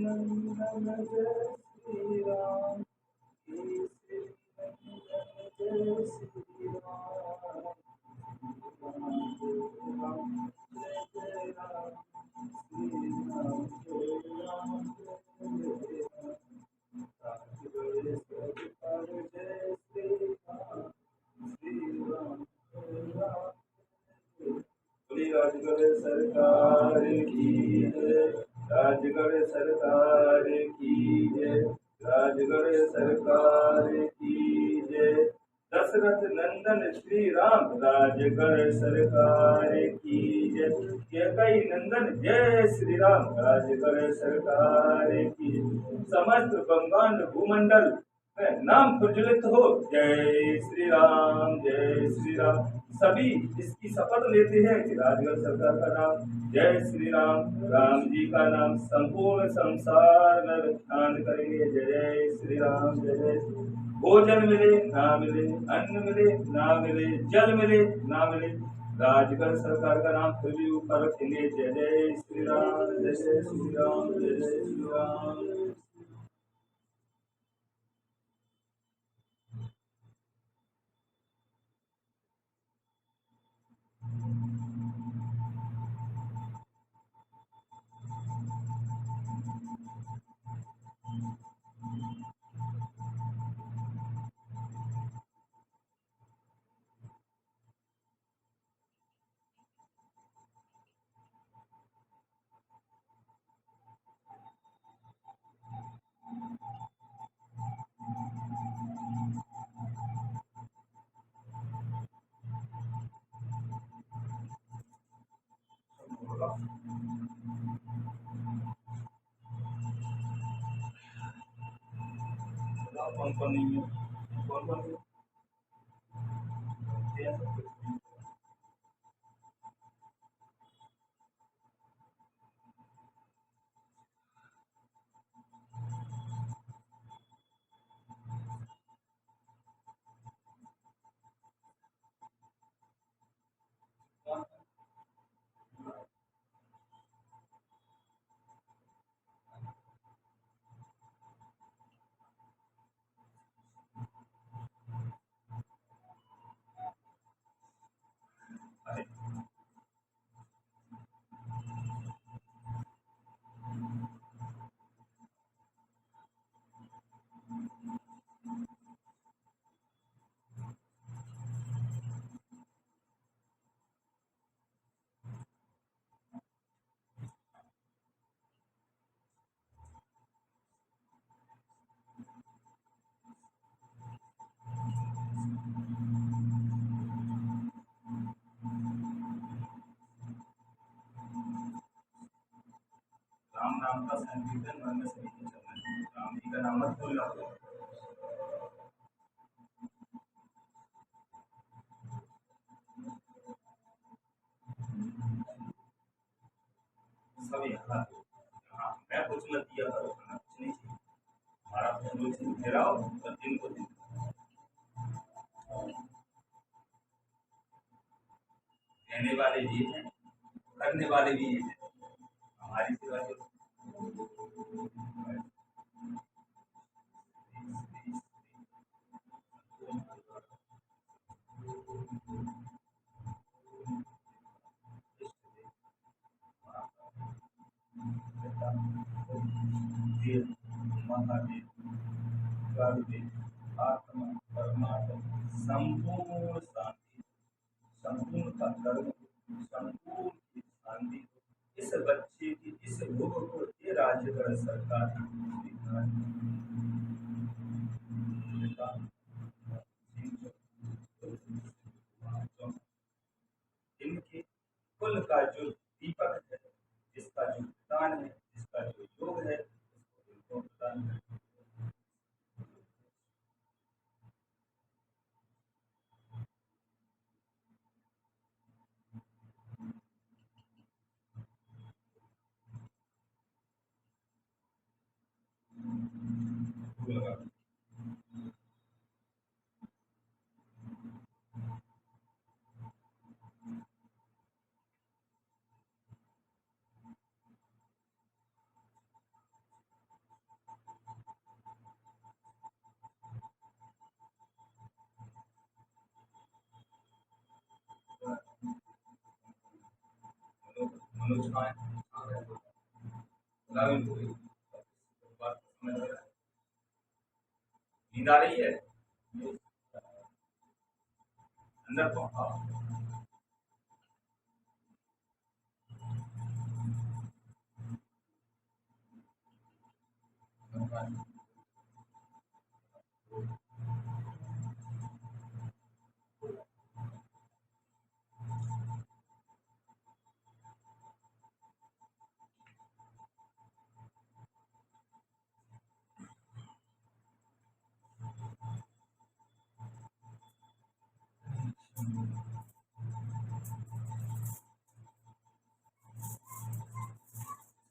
नंदन जय श्री राम, केसरी नंदन जय श्री राम, राम राम जय जय राम, श्री राम जय राम जय राम, राजगढ़ सरकार जय श्री राम, श्री राम जय राम। बोली राजगढ़ सरकार की जय, राजगढ़ सरकार की जय, राजगढ़ सरकार की जय। दशरथ नंदन श्री राम, राजगढ़ सरकार की जय। कैकई नंदन जय श्री राम, राजगढ़ सरकार की। समस्त ब्रह्मांड भूमंडल में नाम प्रज्वलित हो, जय श्री राम जय श्री राम। सभी इसकी शपथ लेते हैं कि राजगढ़ सरकार का नाम जय श्री राम, राम जी का नाम संपूर्ण संसार में विख्यात करेंगे। जय श्री राम जय जय। भोजन मिले ना मिले, अन्न मिले ना मिले, जल मिले ना मिले, राजगढ़ सरकार का नाम फिर भी ऊपर रखेंगे। जय जय श्री राम, जय जय श्री राम, जय जय श्री राम। कौन कौन नहीं है, कौन कौन है? राम नाम का संकीर्तन मन में सभी को चलना है। राम जी का नाम मत भूलना। सभी हाँ हाँ, मैं कुछ मत दिया करो, खाना कुछ नहीं चाहिए। हमारा फोन गिराओ और दिन को दिन। कहने वाले ये हैं, करने वाले भी ये हैं। हमारी सेवा जो देव, महादेव, गुरुदेव, आत्मा, परमात्मा, संपूर्ण शांति, संपूर्ण का धर्म, संपूर्ण की शांति इस बच्चे की इस भोग को ये राजगढ़ सरकार स्वीकार इनके कुल का जो दीपक है, जिसका जो दान है, जिसका जो योग है, उसको इनको प्रदान करें। मनोज कहाँ है? बुलाओ इनको भी। बात समझ में आ रहा है? नींद आ रही है? अंदर तो आओ।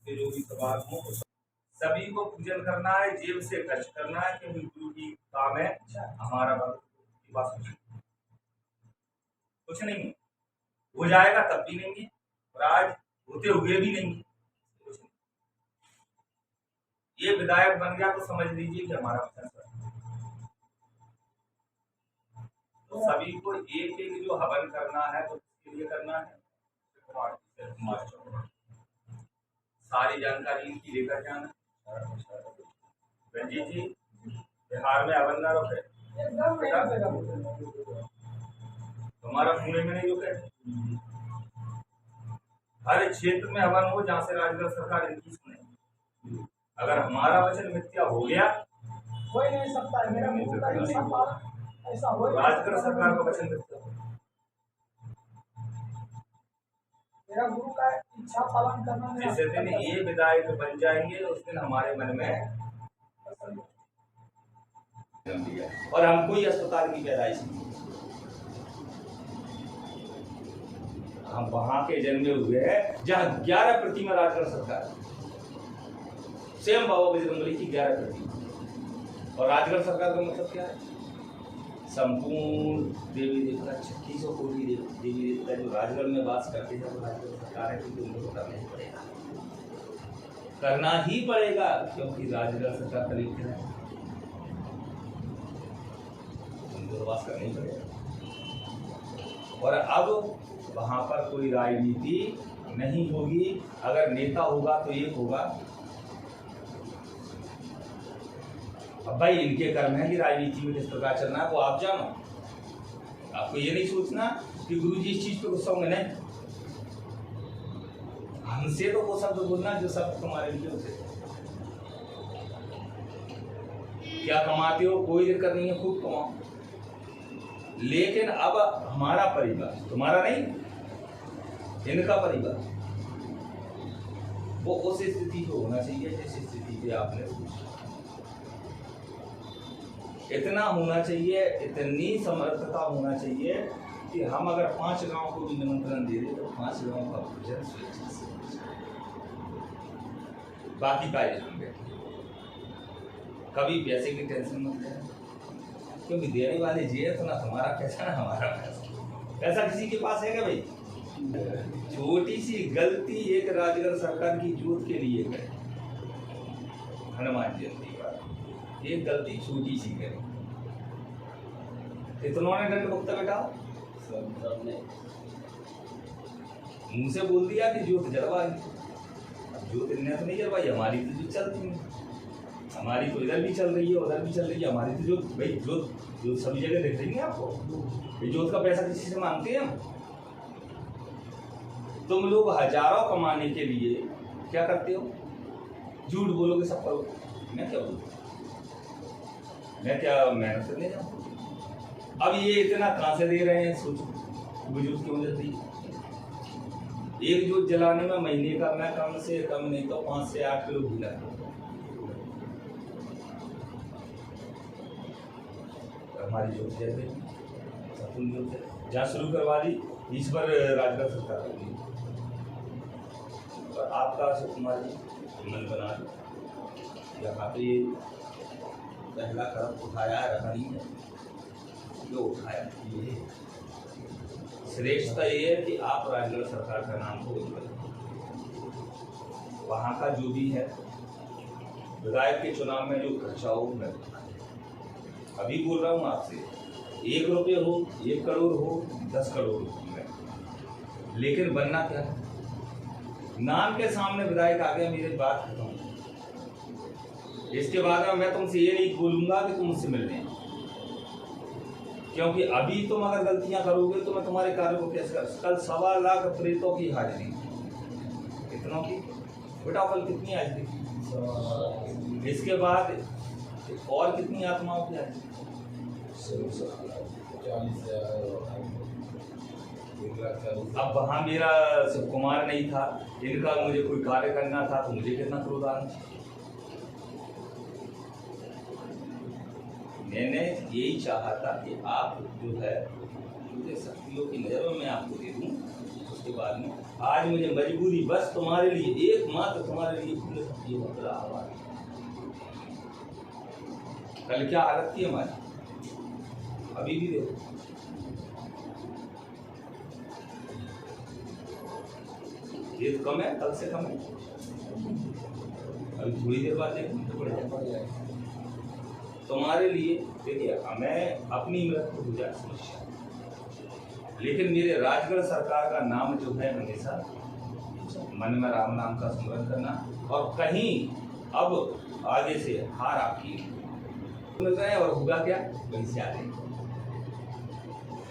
जो भी सवाल हो सभी को पूजन करना है, जेब से खर्च करना है, क्योंकि गुरु की काम है हमारा भक्त की बात कुछ नहीं है। हो जाएगा तब भी नहीं है, और आज होते हुए भी नहीं है। ये विधायक बन गया तो समझ लीजिए कि हमारा वचन सर। तो सभी को एक एक जो हवन करना है तो उसके लिए करना है। सारी जानकारी इनकी लेकर जाना। रंजीत जी बिहार में हवन ना रोके, हमारा पुणे में नहीं रुके। हर क्षेत्र में हवन हो जहाँ से राजगढ़ सरकार इनकी सुने। अगर हमारा वचन मिथ्या हो गया कोई नहीं सकता है। मेरा गुरु का इच्छा पालन ऐसा हो, राजगढ़ सरकार का वचन मिथ्या हो। मेरा गुरु का इच्छा पालन करना। जिस दिन ये विधायक बन जाएंगे उस दिन हमारे मन में और हमको ही अस्पताल की पैदाइश की। हम वहां के जन्मे हुए हैं जहाँ 11 प्रतिमा राजगढ़ सरकार, स्वयं बाबा बजरंगबली की 11 प्रतिमा। और राजगढ़ सरकार का मतलब क्या है? संपूर्ण देवी देवता 3600 कोटि देवी देवता जो राजगढ़ में वास करते हैं, तो राजगढ़ सरकार है, क्योंकि उनको करना ही पड़ेगा, करना ही पड़ेगा, क्योंकि राजगढ़ सरकार कलेक्टर है, उनको वास करना ही पड़ेगा। और अब वहाँ पर कोई राजनीति नहीं होगी। अगर नेता होगा तो एक होगा, अब भाई इनके कर्म है कि राजनीति में किस प्रकार चलना है वो आप जानो। आपको ये नहीं सोचना कि गुरुजी इस चीज पे गुस्सा होंगे, नहीं। हमसे तो वो शब्द बोलना जो शब्द तुम्हारे लिए होते। क्या कमाते हो कोई दिक्कत नहीं है, खूब कमाओ, लेकिन अब हमारा परिवार, तुम्हारा नहीं, इनका परिवार, वो उस स्थिति पे होना चाहिए जिस स्थिति पे आपने सोचा। इतना होना चाहिए, इतनी समर्थता होना चाहिए कि हम अगर 5 गांव को भी निमंत्रण दे दें तो 5 गांव का भोजन स्वेच्छा से, बाकी कार्य होंगे। कभी पैसे की टेंशन मत लेना, क्योंकि देने वाले जी है तो ना तुम्हारा पैसा ना हमारा पैसा। पैसा किसी के पास है क्या भाई? छोटी सी गलती एक राजगढ़ सरकार की जोत के लिए है, हनुमान जयंती पर एक गलती छोटी सी करी, इतनों ने दंड भुगता बेटा। सबने मुंह से बोल दिया कि जोत जलवाई, अब जोत इनने तो नहीं जलवाई, हमारी तो जो चलती है, हमारी तो इधर भी चल रही है उधर भी चल रही है, हमारी तो जो भाई जोत सभी जगह दिख रही है आपको। ये जोत का पैसा किसी से मांगते हैं हम? तुम लोग हजारों कमाने के लिए क्या करते हो? झूठ बोलोगे सब करोगे। मैं क्या बोलूँ, मैं क्या मेहनत करने जाऊँ? अब ये इतना कहाँ से दे रहे हैं, सोचो, बुजुर्ग क्यों जल्दी। एक जोत जलाने में महीने का मैं कम से कम नहीं तो 5 से 8 किलो घी लगता है। हमारी जोत जल गई, सतुल जोत जहाँ शुरू करवा दी इस पर राजगढ़ सरकार होगी, और आपका अशोक कुमार जी मन बना दिया, यहाँ पे ये पहला कदम उठाया रहा नहीं है, जो उठाया ये श्रेष्ठता ये है कि आप राजगढ़ सरकार का नाम को वहाँ का जो भी है विधायक के चुनाव में जो खर्चा हो, मैं अभी बोल रहा हूँ आपसे, 1 रुपये हो, 1 करोड़ हो, 10 करोड़ हो, लेकिन बनना क्या है? नाम के सामने विधायक आ गया, मेरी बात खत्म। इसके बाद में मैं तुमसे ये नहीं बोलूंगा कि तुम मुझसे मिलने आओ, क्योंकि अभी तुम अगर गलतियां करोगे तो मैं तुम्हारे कार्य को कैसे कर। कल 1.25 लाख प्रेतों की हाजिरी, कितनों की बेटा, कल कितनी हाजिरी? इसके बाद और कितनी आत्माओं की हाजिरी? अब वहाँ मेरा शिव कुमार नहीं था, इनका मुझे कोई कार्य करना था, तो मुझे कितना क्रोध आना चाहिए। मैंने यही चाहा था कि आप जो है मुझे शक्तियों की नज़रों में आपको दे दूँ। उसके बाद में आज मुझे मजबूरी बस तुम्हारे लिए, एकमात्र तुम्हारे लिए ये बहुत बड़ा आभार। कल क्या हालत थी हमारी, अभी भी देखो। ये तो कम है, कल से कम है। अभी थोड़ी देर बाद देखो तो बढ़ जाएगा तुम्हारे लिए। देखिए, हमें अपनी मृत्यु हो जाए समस्या, लेकिन मेरे राजगढ़ सरकार का नाम जो है हमेशा मन में राम नाम का स्मरण करना, और कहीं अब आगे से हार आपकी मिल रहे हैं, और होगा क्या वहीं से आ रहे।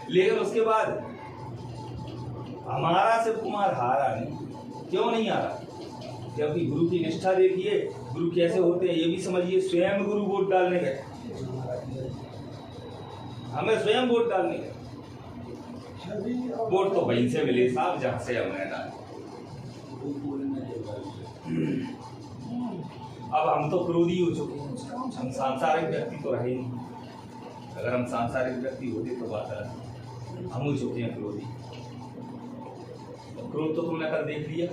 लेकिन उसके बाद हमारा शिव कुमार हारा नहीं, क्यों नहीं आ रहा? जबकि गुरु की निष्ठा देखिए, गुरु कैसे होते हैं ये भी समझिए। स्वयं गुरु वोट डालने गए, हमें स्वयं वोट डालने गए। वोट तो वहीं से मिले साहब जहां से हमने डाले। अब हम तो क्रोधी हो चुके हैं, हम सांसारिक व्यक्ति तो रहे नहीं। अगर हम सांसारिक व्यक्ति होते तो बात अलग, हम हो चुके हैं क्रोधी। क्रोध तो तुमने कल देख लिया,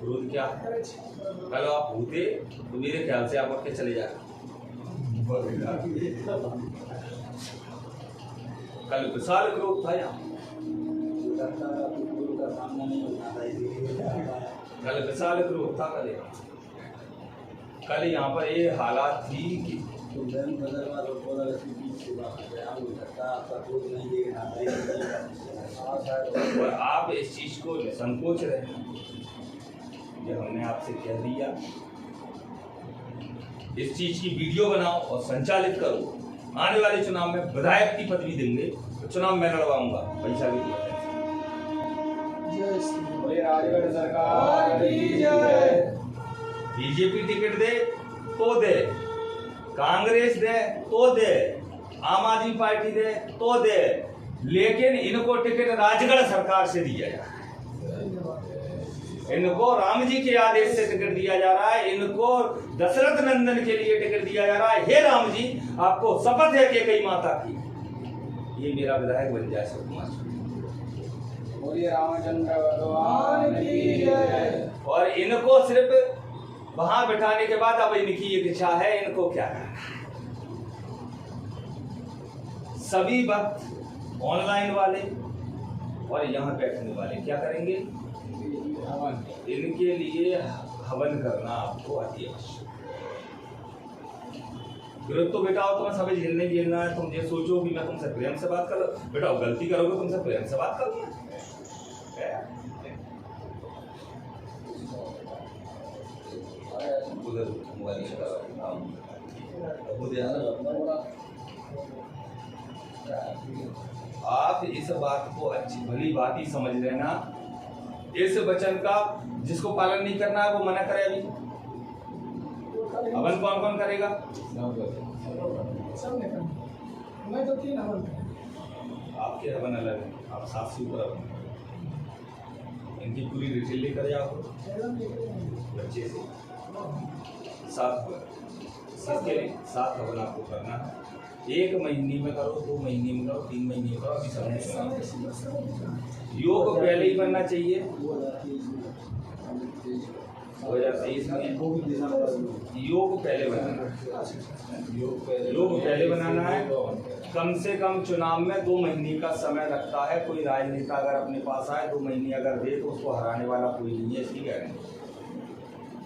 क्रोध क्या कल आप होते तो मेरे ख्याल से आप उठ के चले जाते। कल विशाल क्रोध था यहाँ, कल विशाल क्रोध था। कल यहाँ पर ये हालात थी कि और आप इस चीज को संकोच रहे हैं। ये हमने आपसे कह दिया, इस चीज की वीडियो बनाओ और संचालित करो। आने वाले चुनाव में विधायक की पदवी देंगे तो चुनाव मैं लड़वाऊंगा, पैसा भी दूंगा। राजगढ़ सरकार की जय। बीजेपी टिकट दे तो दे, कांग्रेस दे तो दे, आम आदमी पार्टी दे तो दे, लेकिन इनको टिकट राजगढ़ सरकार से दिया जा रहा है। इनको राम जी के आदेश से टिकट दिया जा रहा है, इनको दशरथ नंदन के लिए टिकट दिया जा रहा है। हे राम जी, आपको शपथ है कि कई माता की ये मेरा विधायक बन जाए शिव कुमार। बोलिए रामचंद्र भगवान की जय। और इनको सिर्फ वहां बिठाने के बाद अब इनकी एक इच्छा है, इनको क्या करना है। सभी भक्त ऑनलाइन वाले और यहाँ बैठने वाले क्या करेंगे? इनके लिए हवन करना आपको अति आवश्यक। विरोध तो बेटा हो, तुम्हें सभी झेलने झेलना है। तुम ये सोचो कि मैं तुमसे प्रेम से बात कर, बेटा गलती करोगे तुमसे प्रेम से बात करूंगा। आप इस बात को अच्छी भली बात ही समझ लेना। इस वचन का जिसको पालन नहीं करना है वो मना करे। अभी हवन कौन कौन करेगा? मैं तो 3 हवन। आपके हवन अलग है, आप 7 से ऊपर हवन। इनकी पूरी डिटेल लेकर जाओ बच्चे से। 7 हवन, इसके लिए 7 हवन आपको करना है। 1 महीने में करो, 2 महीने में करो, 3 महीने में करो। अभी समय योग पहले ही बनना चाहिए। 2023 में योग पहले बनाना है। योग पहले बनाना है। कम से कम चुनाव में 2 महीने का समय लगता है। कोई राजनेता अगर अपने पास आए 2 महीने अगर दे तो उसको हराने वाला कोई नहीं है, इसकी गारंटी।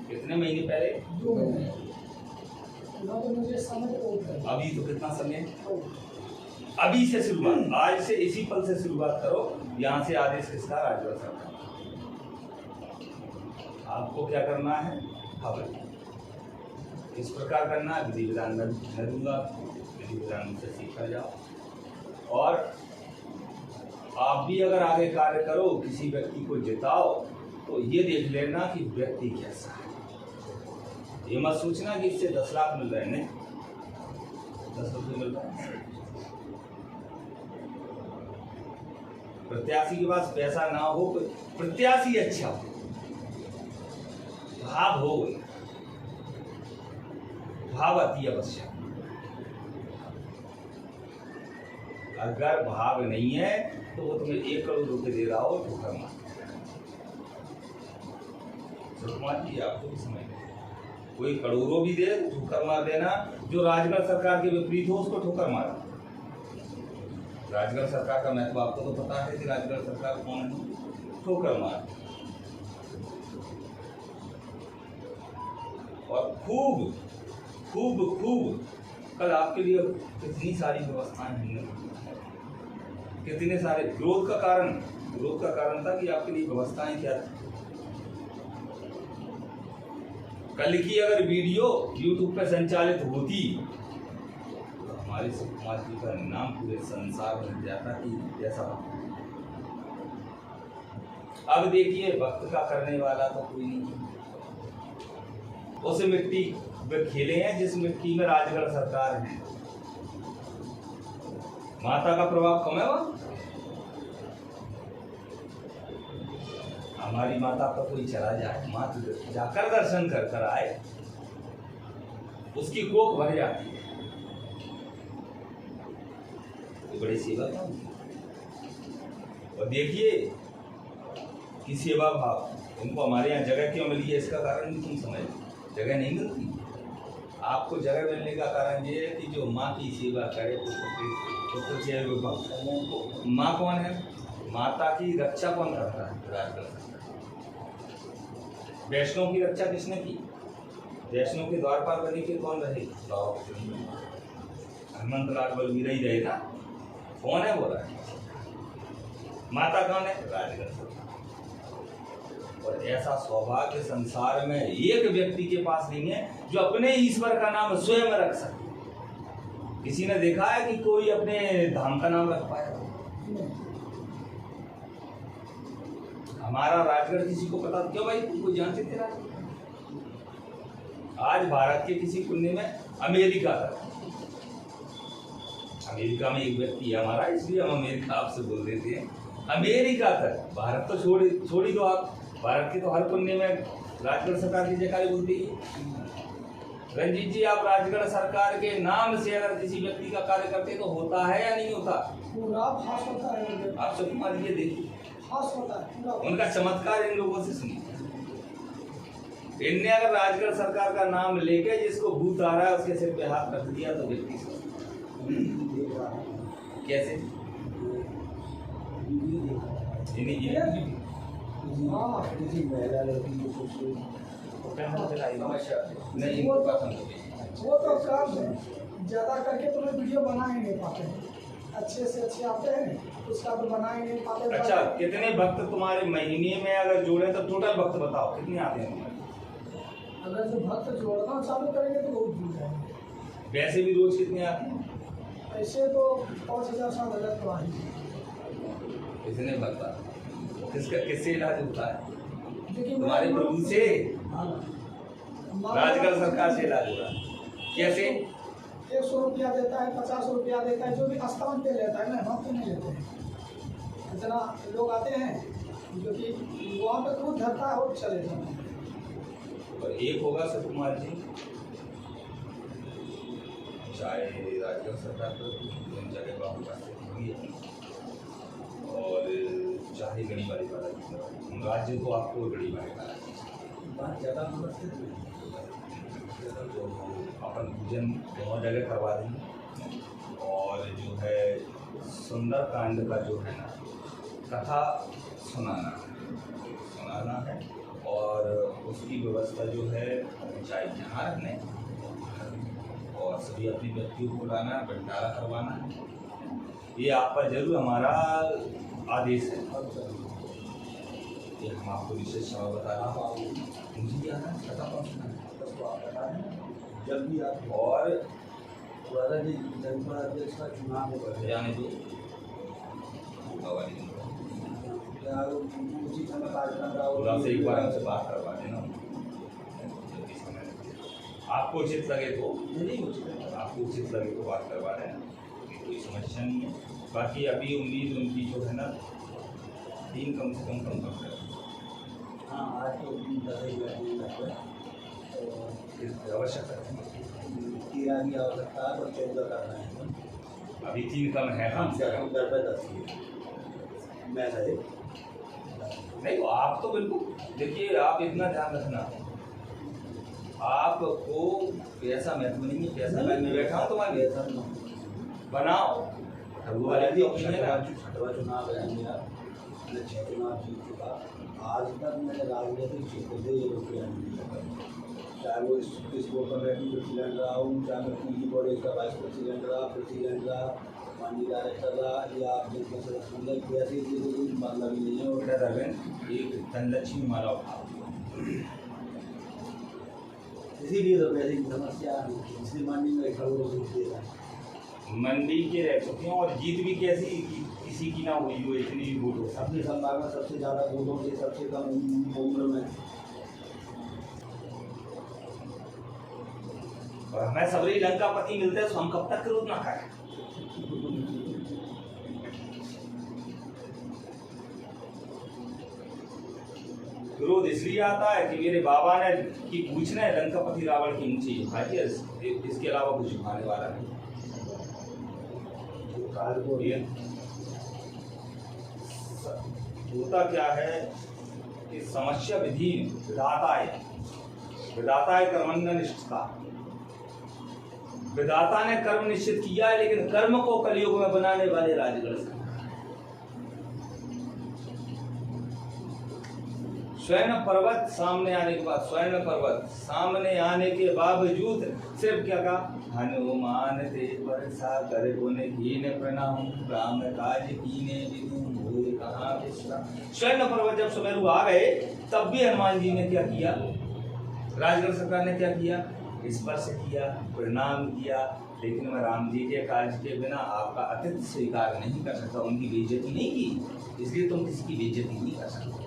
कितने महीने पहले? 2 महीने। अभी तो कितना समय? अभी से शुरुआत, आज से इसी पल से शुरुआत करो। यहाँ से आदेश किसका? राजगढ़ सरकार। आपको क्या करना है, हवन इस प्रकार करना है। विधि विधान मैं दूंगा, विधि विधान से सीख कर जाओ। और आप भी अगर आगे कार्य करो, किसी व्यक्ति को जिताओ, तो ये देख लेना कि व्यक्ति कैसा है। ये मत सोचना कि इससे 10 लाख मिल रहे हैं, नहीं, 10 रुपये मिल रहे हैं। प्रत्याशी के पास पैसा ना हो, प्रत्याशी अच्छा हो, भाव हो, भाव अति आवश्यक। अगर भाव नहीं है तो वो तुम्हें 1 करोड़ रुपए दे रहा हो तो करना। सुकुमार जी आपको भी समझ कोई करोड़ों भी दे तो ठोकर मार देना। जो राजगढ़ सरकार के विपरीत हो उसको ठोकर मारना। राजगढ़ सरकार का महत्व आपको तो पता है कि राजगढ़ सरकार कौन है, ठोकर मार। और खूब खूब खूब कल आपके लिए कितनी सारी व्यवस्थाएं हैं, कितने सारे विरोध का कारण था कि आपके लिए व्यवस्थाएं क्या थी। कल की अगर वीडियो YouTube पर संचालित होती तो हमारे सुकुमार जी का नाम पूरे संसार में जाता कि जैसा। अब देखिए वक्त का करने वाला तो कोई नहीं। उस मिट्टी वे खेले हैं जिस मिट्टी में राजगढ़ सरकार है। माता का प्रभाव कम है वहां। हमारी माता पर कोई चला जाए, माता जाकर दर्शन कर कर आए, उसकी कोख भर जाती है। ये बड़ी सेवा था। और देखिए कि सेवा भाव उनको हमारे यहाँ जगह क्यों मिली है, इसका कारण भी तुम समझ। जगह नहीं मिलती आपको। जगह मिलने का कारण ये है कि जो माँ की सेवा करे पुत्र के। माँ कौन है? माता की रक्षा कौन करता है? राजगढ़। वैष्णव की रक्षा किसने की? वैष्णव के द्वारपाल बनी के कौन रहे? हनुमंत लाल बलवीर ही रहे ना। कौन है वो? माता कौन है? राजगढ़। और ऐसा सौभाग्य संसार में एक व्यक्ति के पास नहीं है जो अपने ईश्वर का नाम स्वयं रख सके। किसी ने देखा है कि कोई अपने धाम का नाम रख पाया? हमारा राजगढ़ किसी को पता? क्यों भाई, तुमको जानते थे राजगढ़? आज भारत के किसी कोने में अमेरिका तक, अमेरिका में एक व्यक्ति है हमारा, इसलिए हम अमेरिका आपसे बोल देते हैं। अमेरिका तक, भारत तो छोड़ ही दो आप, भारत के तो हर कोने में राजगढ़ सरकार की जयकारी बोलती है। रंजीत जी, आप राजगढ़ सरकार के नाम से अगर किसी व्यक्ति का कार्य करते तो होता है या नहीं होता? पूरा खास होता है। आप सुकुमार जी देखिए, खास होता है। उनका चमत्कार इन लोगों से सुनिए। इनने अगर राजगढ़ सरकार का नाम लेके जिसको भूत आ रहा है उसके सिर पे हाथ रख दिया तो व्यक्ति कैसे? नहीं, वो तो काम है, ज्यादा करके तुम्हें वीडियो बना ही नहीं पाते हैं। अच्छे से अच्छे आते हैं उसका तो बना ही नहीं पाते। अच्छा, कितने भक्त तुम्हारे महीने में अगर जोड़े तो टोटल भक्त बताओ कितने आते हैं? अगर जो भक्त जोड़ना चालू करेंगे तो बहुत जुड़ जाएंगे। वैसे भी रोज कितने आते हैं? ऐसे तो 5000 7,000 तो आएंगे। किसने बता? किससे इलाज होता है? हमारे प्रभु से, राजगढ़ सरकार से इलाज हो रहा है। कैसे? 100 रुपया देता है, 50 रुपया देता है, जो भी स्थान पे लेता है ना, हम तो नहीं लेते हैं। इतना लोग आते हैं जो कि वहाँ पे खुद धरता है और चले जाते हैं। और एक होगा सुकुमार जी, चाहे राजगढ़ सरकार पर जगह और चाहे गरीब वाली राज्य को आपको गरीब बात ज़्यादा तो अपन पूजन दोनों जगह करवा देंगे। और जो है सुंदर कांड का जो है ना कथा सुनाना है और उसकी व्यवस्था जो है चाहे जहाँ रखने और सभी अपनी व्यक्तियों को बुलाना है, बंटारा करवाना है। ये आप पर जरूर हमारा आदेश है। ये हम आपको विशेष समय बता रहे हैं। मुझे क्या है पता पहुँचना है बस, तो आप बता दें जब भी आप। और वाला जी जनपद अध्यक्ष का चुनाव होगा जाने दो उसी समय कार्यक्रम से एक बार हमसे बात करवा देना आपको उचित लगे तो। नहीं उचित, आपको उचित लगे तो बात करवा रहे हैं, कोई समस्या नहीं है। बाकी अभी उम्मीद उनकी जो है ना 3 कम से कम करते हैं। हाँ आज तो आवश्यकता है 13 की आवश्यकता है और 14 करना है। अभी 3 कम है हम से हम कर पे 10 मैं सही नहीं। तो आप तो बिल्कुल देखिए, आप इतना ध्यान रखना, आपको पैसा महत्व नहीं है। पैसा मैं बैठा हूँ तुम्हारे बनाओ वाले भी छठवा चुनाव है मेरा, मैं 6 चुनाव जीत चुका। आज तक मैंने राजनीतिक क्षेत्र से ये रुपया नहीं लिया, चाहे वो इस बोर्ड पर बैठी प्रेसिडेंट रहा हूँ, चाहे मैं पीजी बोर्ड का वाइस प्रेसिडेंट रहा, माननीय डायरेक्टर रहा, या बिजनेस सदस्य ऐसी चीज़ें कोई मतलब ही नहीं है। और क्या एक धनलक्ष्मी माला उठा, इसीलिए तो पैसे की समस्या इसलिए मंडी में खड़ा मंडी के रह चुके हैं। और जीत भी कैसी किसी की ना हुई हो, इतनी वोटों अपने संभाग में सबसे ज़्यादा वोटों से सबसे कम उम्र में। और हमें सबरी लंकापति मिलते हैं तो हम कब तक क्रोध ना खाएं। क्रोध इसलिए आता है कि मेरे बाबा ने की पूछना है लंकापति रावण की ऊंची भाई, इसके अलावा कुछ खाने वाला नहीं। होता क्या है कि समस्या विधि विधाता है कर्मण्य निष्ठता। विधाता ने कर्म निश्चित किया है, लेकिन कर्म को कलयुग में बनाने वाले राजगण स्वर्ण पर्वत सामने आने के बाद, स्वर्ण पर्वत सामने आने के बावजूद सिर्फ क्या कहा, हनुमान ते वर्षा कर गुण कीन प्रणाम, राम काज कीने विदु मोहि कहाँ विश्राम। स्वर्ण पर्वत जब सुमेरु आ गए तब भी हनुमान जी ने क्या किया, राजगढ़ सरकार ने क्या किया, स्पर्श किया, प्रणाम किया। लेकिन मैं राम जी के कार्य के बिना आपका अतिथि स्वीकार नहीं कर सकता, उनकी बेइज्जती नहीं की, इसलिए तुम किसी की बेइज्जती नहीं कर सकते।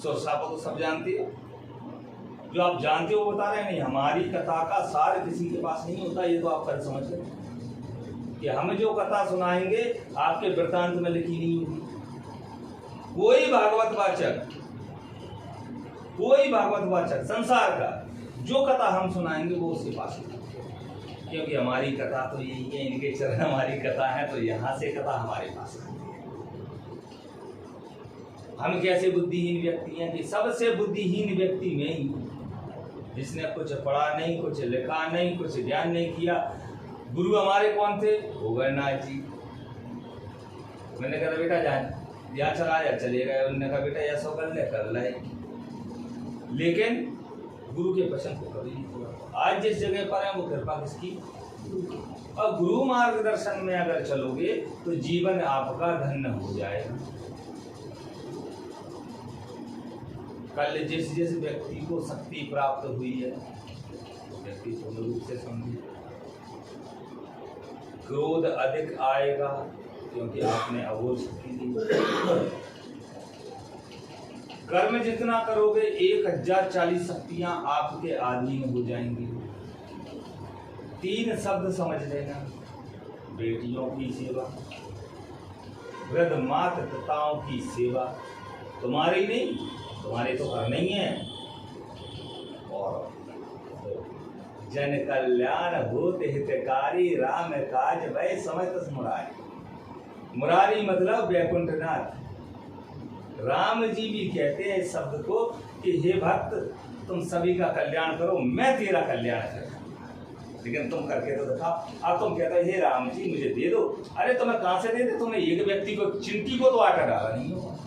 सापो तो सब जानते हो, जो आप जानते हो बता रहे हैं। नहीं, हमारी कथा का सार किसी के पास नहीं होता, ये तो आप कल समझ लें कि हम जो कथा सुनाएंगे आपके वृत्तांत में लिखी नहीं होगी। कोई भागवत वाचक संसार का जो कथा हम सुनाएंगे वो उसके पास नहीं, क्योंकि हमारी कथा तो यही है, इनके चरण हमारी कथा है, तो यहाँ से कथा हमारे पास है। हम कैसे बुद्धिहीन व्यक्ति हैं कि सबसे बुद्धिहीन व्यक्ति में ही, जिसने कुछ पढ़ा नहीं, कुछ लिखा नहीं, कुछ ज्ञान नहीं किया। गुरु हमारे कौन थे, गोवर्धनाथ जी। मैंने कहा बेटा जान या चला या चले गए, उन्होंने कहा बेटा या सो कर ले कर ले, लेकिन गुरु के वचन को कभी नहीं छोड़ा। आज जिस जगह पर है वो कृपा किसकी, और गुरु मार्गदर्शन में अगर चलोगे तो जीवन आपका धन्य हो जाएगा। कल जिस व्यक्ति को शक्ति प्राप्त हुई है, व्यक्ति पूर्ण रूप से समझिए, क्रोध अधिक आएगा क्योंकि आपने अबोध शक्ति दी। कर्म जितना करोगे 1040 शक्तियां आपके अधीन हो जाएंगी। 3 शब्द समझ लेना, बेटियों की सेवा, वृद्ध माता पिताओं की सेवा, तुम्हारी नहीं, तुम्हारे तो करना ही है, और जन कल्याण भूत हितकारी, राम काज वै समय तस मुरारी। मुरारी मतलब वैकुंठनाथ। राम जी भी कहते हैं इस शब्द को कि हे भक्त तुम सभी का कल्याण करो, मैं तेरा कल्याण करूं। लेकिन तुम करके तो दिखाओ। अब तुम कहते हो हे राम जी मुझे दे दो, अरे तुम्हें कहाँ से दे दे, तुम्हें एक व्यक्ति को, चिंटी को तो आटा डाला नहीं होगा,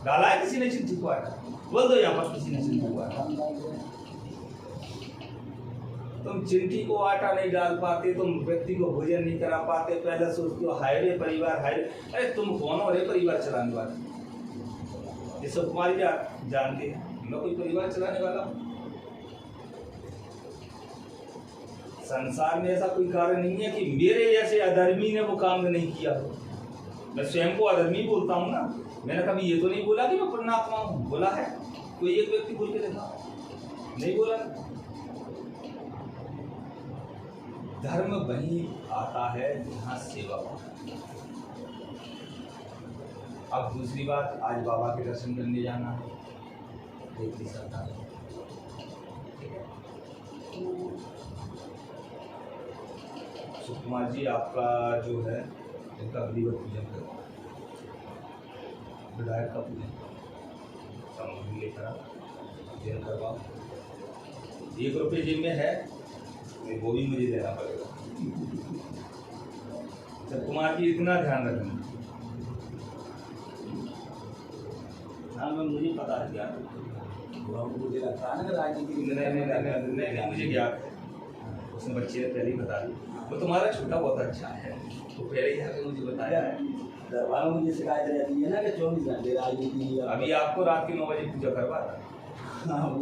डाला है किसी ने चिंटी को आटा, बोल दो यहाँ पर किसी ने चिंटी को आटा। तुम चिंटी को आटा नहीं डाल पाते, तुम व्यक्ति को भोजन नहीं करा पाते, पहले सोचते हो हाय रे परिवार हाय रे। अरे तुम कौन हो रे परिवार चलाने वाले? ये सब तुम्हारी जानते हैं, मैं कोई परिवार चलाने वाला हूँ? संसार में ऐसा कोई कार्य नहीं है कि मेरे जैसे अधर्मी ने वो काम नहीं किया हो। मैं स्वयं को अधर्मी बोलता हूँ ना, मैंने कभी ये तो नहीं बोला कि मैं पुण्यात्मा हूँ। बोला है कोई एक व्यक्ति बोल के देखा? नहीं बोला। धर्म वही आता है जहाँ सेवा होता है। अब दूसरी बात, आज बाबा के दर्शन करने जाना है, देखिए सरकार, ठीक है। सुकुमार जी आपका जो है इनका विधिवत पूजन करो, विधायक का पूजन सामग्री लेकर पूजन करवाओ। 1 रुपये जेब में है, वो भी मुझे देना पड़ेगा। सर कुमार जी इतना ध्यान रखना। हाँ मैं मुझे पता है क्या मुझे लगता है ना राजनीति नहीं मुझे ज्ञात है, उसने बच्चे ने पहले ही बता दी। वो तुम्हारा छोटा बहुत अच्छा है, तो पहले ही आके मुझे बताया है। दरबार में मुझे शिकायत रहती है ना कि 24 घंटे राजनीति। अभी आपको रात के 9 बजे पूजा करवा था। हाँ वो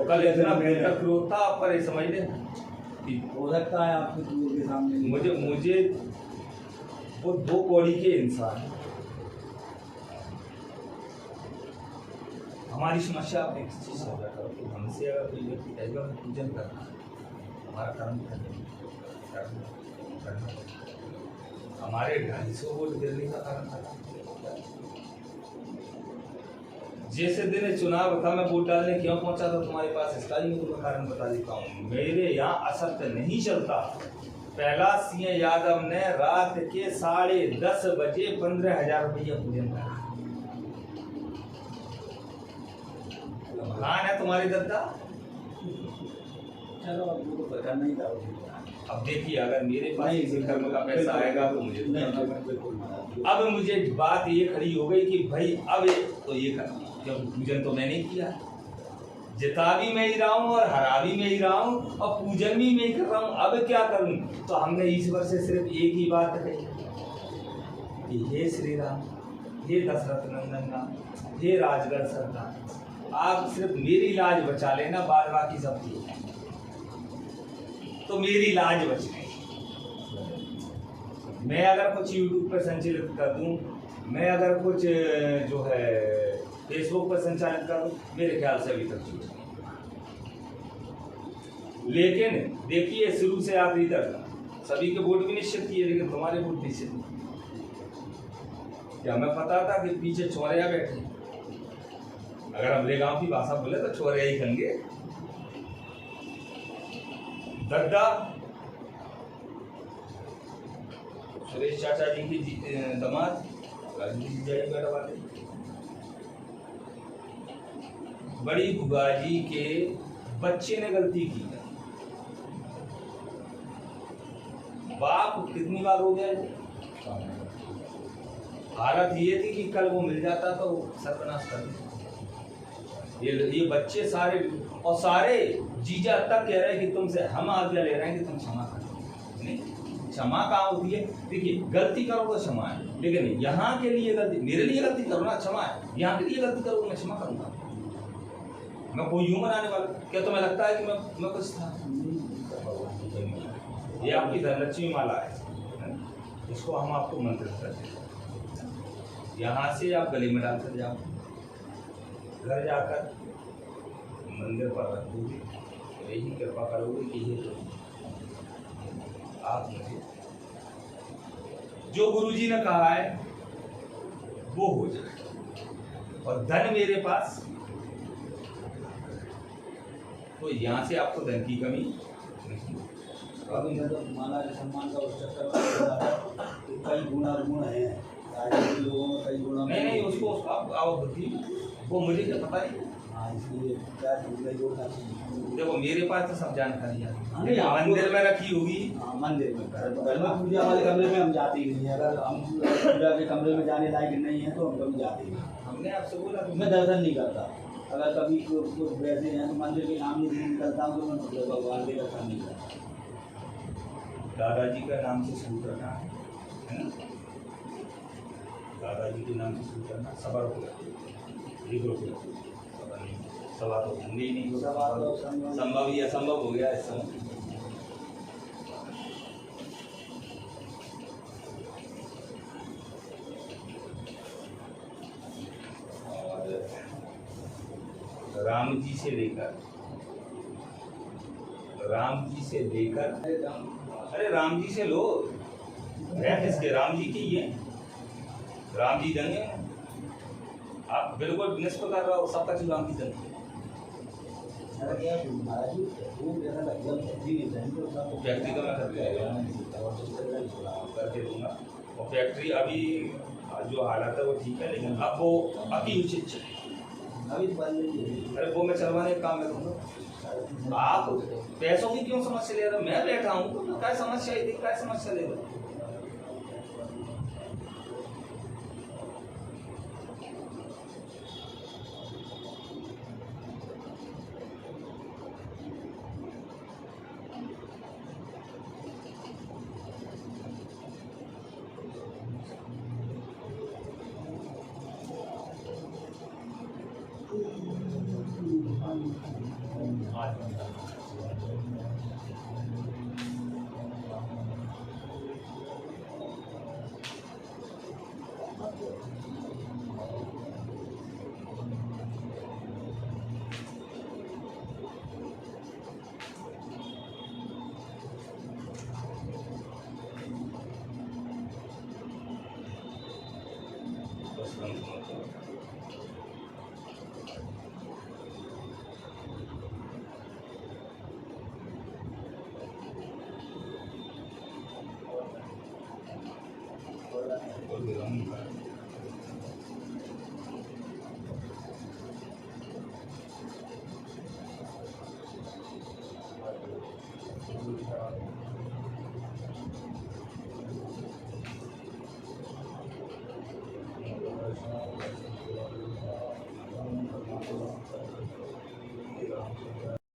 कल इतना भयंकर क्रोध था आप पर, समझ ले हो सकता है आपके दूर के सामने। मुझे वो 2 कौड़ी के इंसान, हमारी समस्या आप एक चीज समझ करो कि हमसे अगर कोई व्यक्ति कहेगा पूजन करना, हमारा कर्म करना हमारे 250 वोट गिरने का कारण था। जैसे दिन चुनाव था मैं वोट डालने क्यों पहुंचा था तुम्हारे पास, इसका ही मैं तुम्हें कारण बता देता हूँ। मेरे यहाँ असत्य नहीं चलता। पहला सिंह यादव ने रात के 10:30 बजे 15,000 रुपया पूजन करा। कहाँ है तुम्हारी दद्दा? चलो अब वो तो पता नहीं था। अब देखिए अगर मेरे पास इसी कर्म का पैसा आएगा तो मुझे अब मुझे बात ये खड़ी हो गई कि भाई अब तो ये कर, क्योंकि पूजन तो मैंने किया, जिता भी मैं ही रहा हूँ और हरा भी मैं ही रहा हूँ और पूजन भी मैं ही कर रहा हूँ। अब क्या करूँ? तो हमने ईश्वर से सिर्फ एक ही बात कही कि हे श्री राम, हे दशरथ नंदन राम, हे राजगढ़ सरकार, आप सिर्फ मेरी लाज बचा लेना, बाद बाकी सब ठीक है। तो मेरी लाज बच गई। मैं अगर कुछ YouTube पर संचालित कर दूं, मैं अगर कुछ जो है फेसबुक पर संचालित कर दूं, मेरे ख्याल से अभी तक छूट नहीं। लेकिन देखिए शुरू से आखिरी तक सभी के वोट भी निश्चित किए, लेकिन तुम्हारे वोट निश्चित नहीं। क्या मैं पता था कि पीछे चौरिया बैठे? अगर हमरे गांव की भाषा बोले तो चौरिया ही कहेंगे। दद्दा सुरेश चाचा जी की दामाद राजनीति जी बैठा वाले, बड़ी बुआ जी के बच्चे ने गलती की है। बाप कितनी बार हो गया? हालत ये थी कि कल वो मिल जाता तो सर्वनाश कर देता। ये बच्चे सारे और सारे जीजा तक कह रहे हैं कि तुमसे हम आज्ञा ले रहे हैं कि तुम क्षमा करो। नहीं, क्षमा कहाँ होती है? देखिए गलती करो तो क्षमा है, लेकिन यहाँ के लिए गलती, मेरे लिए गलती करो ना क्षमा है, यहाँ के लिए गलती करो मैं क्षमा करूँगा। मैं कोई यूं मनाने वाला? क्या तुम्हें लगता है कि मैं कुछ था? ये आपकी धनलक्ष्मी माला है, इसको हम आपको मंत्रित करते हैं। यहाँ से आप गले में डालकर जाओ, घर जाकर मंदिर पर रख दोगे, यही कृपा करोगे कि ये तो आप मुझे जो गुरुजी ने कहा है वो हो जाए और धन मेरे पास, तो यहाँ से आपको धन की कमी नहीं। अभी मतलब माला के सम्मान का उस चक्कर कई गुण है, लोगों में कई गुण नहीं उसको आप बुद्धि वो मुझे क्या पता है। हाँ इसलिए क्या जोड़ना चाहिए। देखो मेरे पास तो सब जानकारी है, हाँ, मंदिर में रखी होगी। हाँ मंदिर में, घर में पूजा वाले कमरे में हम जाते ही नहीं है। अगर हम पूजा के कमरे में जाने लायक नहीं है तो हम कभी जाते ही नहीं। हमने आपसे बोला मैं दर्शन नहीं करता। अगर कभी कुछ वैसे हैं तो मंदिर के नाम नहीं निकलता हूँ तो मैं मतलब भगवान के दर्शन नहीं करता। दादाजी का नाम से शुरू करना है ना, दादाजी के नाम से शुरू करना सबर हो गया, ये ग्रुप सबर नहीं, सवा तो होंगे ही नहीं, सवा तो संभव ही असंभव हो गया इस समय। राम जी से लेकर अरे राम जी से लो, है किसके, राम जी की ये, राम जी देंगे। आप बिल्कुल बिजनेस को कर रहे हो, सब तक राम जी देंगे। फैक्ट्री का मैं करके दूंगा, और फैक्ट्री अभी जो हालत है वो ठीक है, लेकिन अब वो अभी उचित अरे वो मैं चलवाने का काम करूँगा। आप पैसों की क्यों समस्या ले रहे हो? मैं बैठा हूँ तो क्या समस्या है, क्या समस्या ले रहे हो?